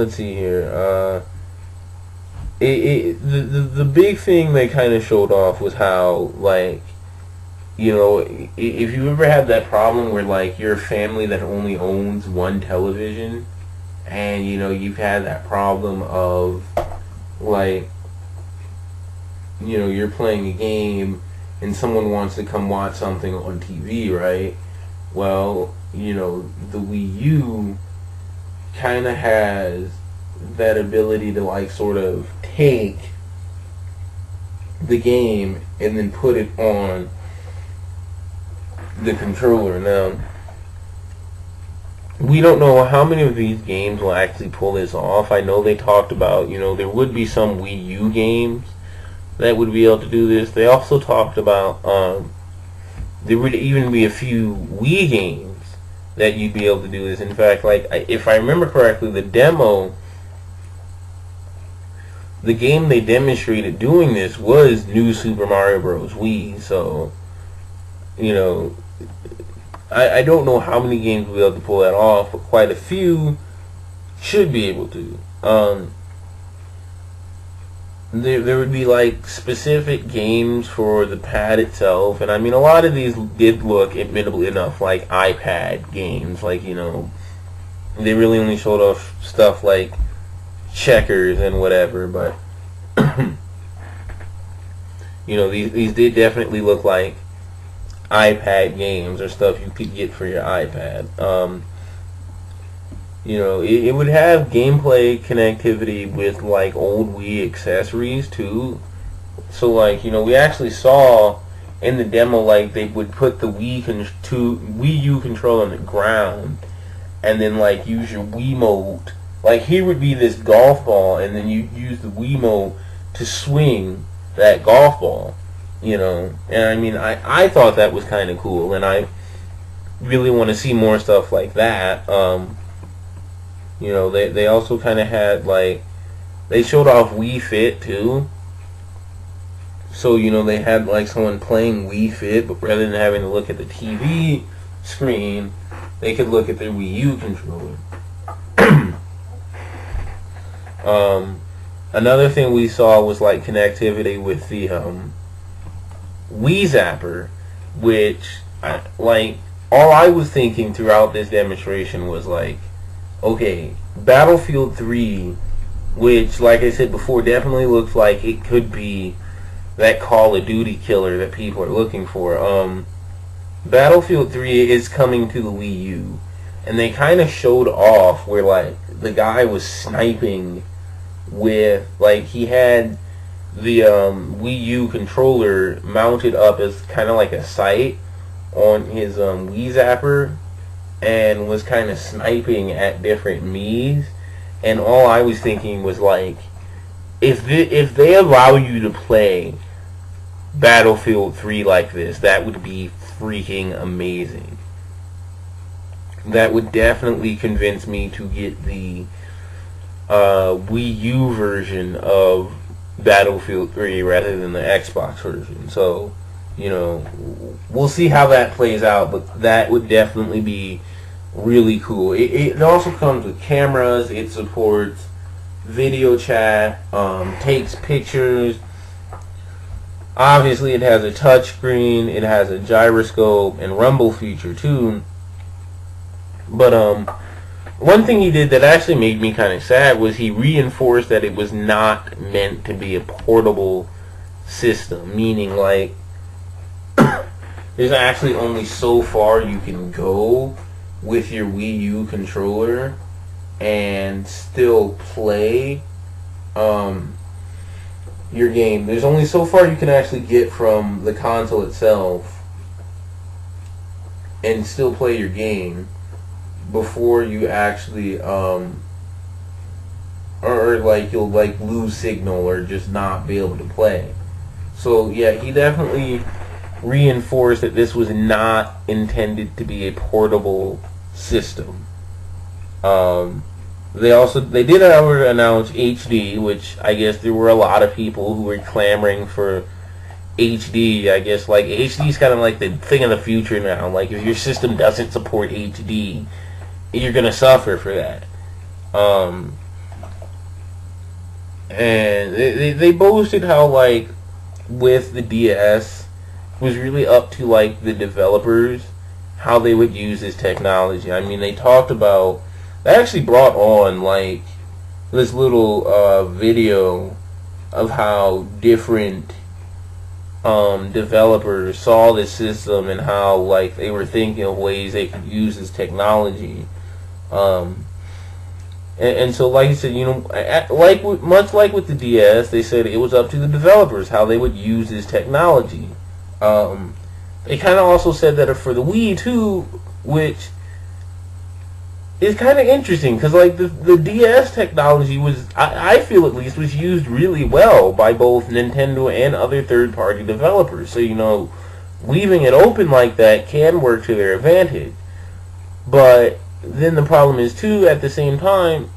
let's see here. The big thing they kind of showed off was how, like, you know, if you ever had that problem where, like, you're a family that only owns one television, and, you know, you've had that problem of, like, you know, you're playing a game and someone wants to come watch something on TV, right? Well, you know, the Wii U kind of has that ability to, like, sort of take the game and then put it on the controller. Now, we don't know how many of these games will actually pull this off. I know they talked about, you know, there would be some Wii U games that would be able to do this. They also talked about there would even be a few Wii games that you'd be able to do this. In fact, like, if I remember correctly, the game they demonstrated doing this was New Super Mario Bros. Wii. So, you know, I don't know how many games will be able to pull that off, but quite a few should be able to. There would be, like, specific games for the pad itself, and I mean, a lot of these did look, admittedly enough, like iPad games. Like, you know, they really only showed off stuff like checkers and whatever, but you know, these did definitely look like iPad games or stuff you could get for your iPad. You know, it would have gameplay connectivity with, like, old Wii accessories too. So, like, you know, we actually saw in the demo, like, they would put the Wii U controller on the ground and then, like, use your Wiimote. Like, here would be this golf ball, and then you use the Wiimote to swing that golf ball, you know. And I mean, I thought that was kind of cool, and I really want to see more stuff like that. You know, they also kind of had, like, they showed off Wii Fit too. So, you know, they had, like, someone playing Wii Fit, but rather than having to look at the TV screen, they could look at their Wii U controller. Another thing we saw was, like, connectivity with the Wii Zapper, which, like, all I was thinking throughout this demonstration was, like, okay, Battlefield 3, which, like I said before, definitely looks like it could be that Call of Duty killer that people are looking for. Battlefield 3 is coming to the Wii U, and they kind of showed off where, like, the guy was sniping with, like, he had the Wii U controller mounted up as kind of like a sight on his Wii Zapper, and was kind of sniping at different Miis. And all I was thinking was, like, if they allow you to play Battlefield 3 like this, that would be freaking amazing. That would definitely convince me to get the Wii U version of Battlefield 3 rather than the Xbox version. So, you know, we'll see how that plays out, but that would definitely be really cool. It also comes with cameras. It supports video chat, takes pictures. Obviously, it has a touchscreen. It has a gyroscope and rumble feature too. But one thing he did that actually made me kind of sad was he reinforced that it was not meant to be a portable system, meaning, like, there's actually only so far you can go with your Wii U controller and still play your game. There's only so far you can actually get from the console itself and still play your game before you actually or like you'll, like, lose signal or just not be able to play. So yeah, he definitely reinforced that this was not intended to be a portable system. They did, however, announce HD, which I guess there were a lot of people who were clamoring for HD. I guess, like, HD is kind of like the thing of the future now. Like, if your system doesn't support HD, you're gonna suffer for that. And they boasted how, like, with the DS, was really up to, like, the developers, how they would use this technology. I mean, they talked about, they actually brought on, like, this little video of how different developers saw this system and how, like, they were thinking of ways they could use this technology. And so, like I said, much like with the DS, they said it was up to the developers how they would use this technology. They kind of also said that for the Wii too, which is kind of interesting because, like, the DS technology was, I feel at least, was used really well by both Nintendo and other third-party developers. So, leaving it open like that can work to their advantage. But then the problem is too, at the same time,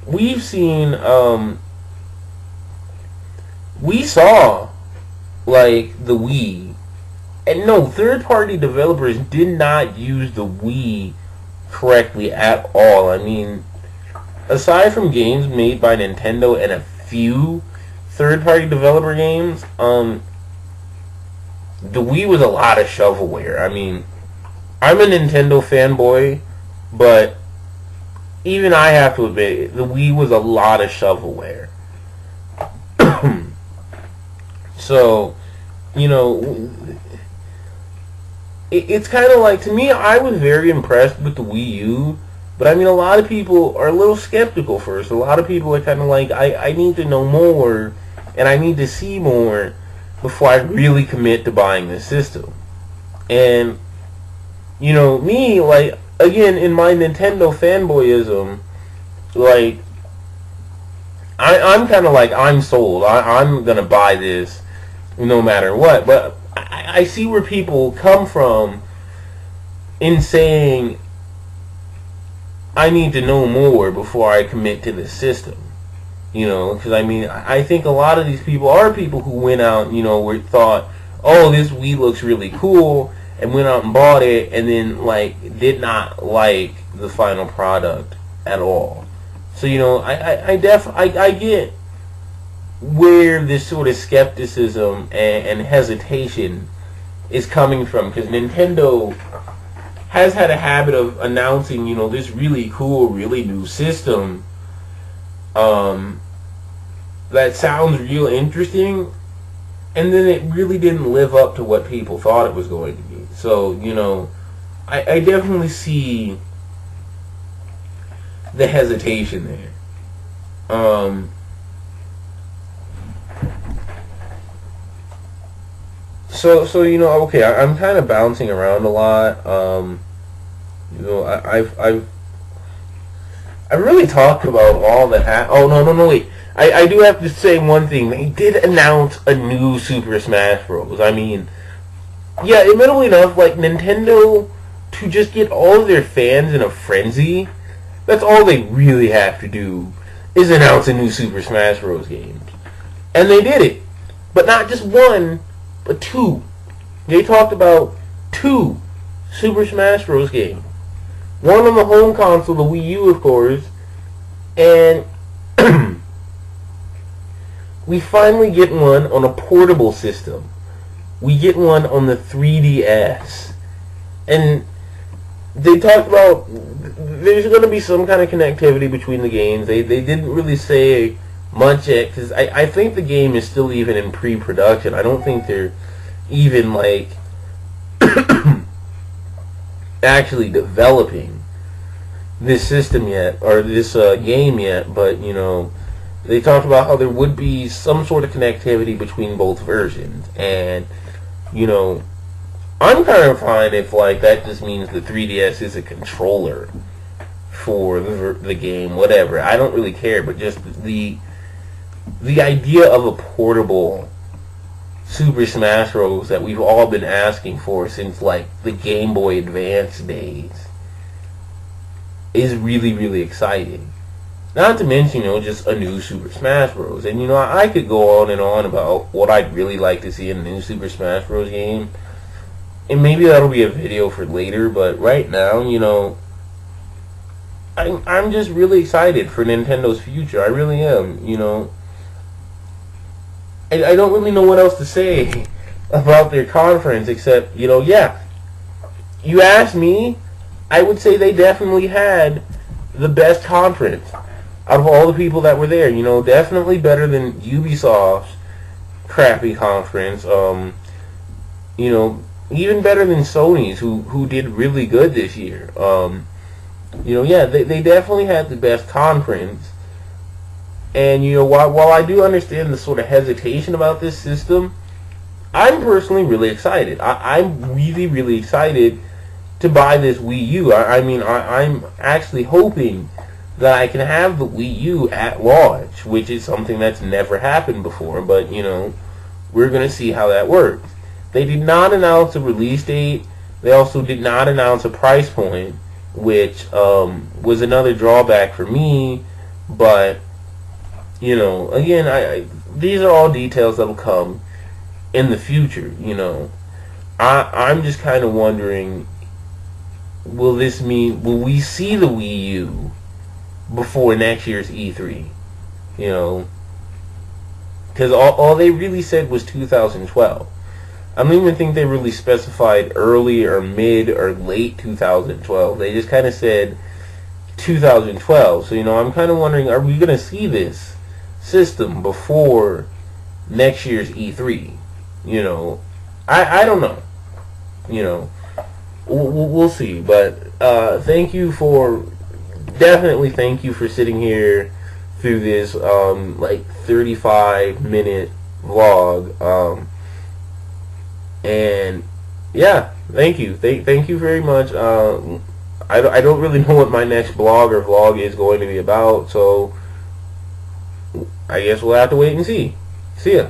we've seen, we saw, like, the Wii, and no, third-party developers did not use the Wii correctly at all. I mean, aside from games made by Nintendo and a few third-party developer games, the Wii was a lot of shovelware. I mean, I'm a Nintendo fanboy, but even I have to admit, the Wii was a lot of shovelware. So, it's kind of like, to me, I was very impressed with the Wii U, but I mean, a lot of people are a little skeptical first. A lot of people are kind of like, I need to know more, and I need to see more before I really commit to buying this system. And, me, like, again, in my Nintendo fanboyism, like, I'm kind of like, I'm sold. I'm going to buy this no matter what. But I see where people come from in saying, I need to know more before I commit to this system. Because, I mean, I think a lot of these people are people who went out, thought, oh, this Wii looks really cool, and went out and bought it, and then, like, did not like the final product at all. So, I get where this sort of skepticism and hesitation is coming from, because Nintendo has had a habit of announcing, this really cool, really new system that sounds real interesting, and then it really didn't live up to what people thought it was going to be. So, I definitely see the hesitation there. So okay, I'm kind of bouncing around a lot. I've really talked about all that. Oh, no, wait. I do have to say one thing. They did announce a new Super Smash Bros. I mean, yeah, admittedly enough, like, Nintendo, to just get all of their fans in a frenzy, that's all they really have to do, is announce a new Super Smash Bros. Game. And they did it. But not just one, but two. They talked about two Super Smash Bros. Games. One on the home console, the Wii U, of course, and we finally get one on a portable system. We get one on the 3DS. And they talked about there's going to be some kind of connectivity between the games. They didn't really say much yet, because I think the game is still even in pre-production. I don't think they're even, like, actually developing this system yet, or this game yet, but, they talked about how there would be some sort of connectivity between both versions, and, I'm kind of fine if, like, that just means the 3DS is a controller for the game, whatever. I don't really care, but just the idea of a portable Super Smash Bros. That we've all been asking for since, like, the Game Boy Advance days is really, really exciting. Not to mention, just a new Super Smash Bros. And, I could go on and on about what I'd really like to see in a new Super Smash Bros. Game. And maybe that'll be a video for later, but right now, I'm just really excited for Nintendo's future. I really am, I don't really know what else to say about their conference except, yeah, you ask me, I would say they definitely had the best conference out of all the people that were there. Definitely better than Ubisoft's crappy conference. Even better than Sony's, who did really good this year. Yeah, they definitely had the best conference. And while I do understand the sort of hesitation about this system, I'm personally really excited. I'm really, really excited to buy this Wii U. I'm actually hoping that I can have the Wii U at launch, which is something that's never happened before. But, we're going to see how that works. They did not announce a release date. They also did not announce a price point, which was another drawback for me. But, again, these are all details that will come in the future. I'm just kind of wondering, will we see the Wii U before next year's E3? Because all they really said was 2012. I don't even think they really specified early or mid or late 2012. They just kind of said 2012. So, I'm kind of wondering, are we going to see this system before next year's E3? I don't know. We'll see. But thank you for sitting here through this 35-minute vlog. And yeah, thank you. Thank you very much. I don't really know what my next blog or vlog is going to be about, so I guess we'll have to wait and see. See ya.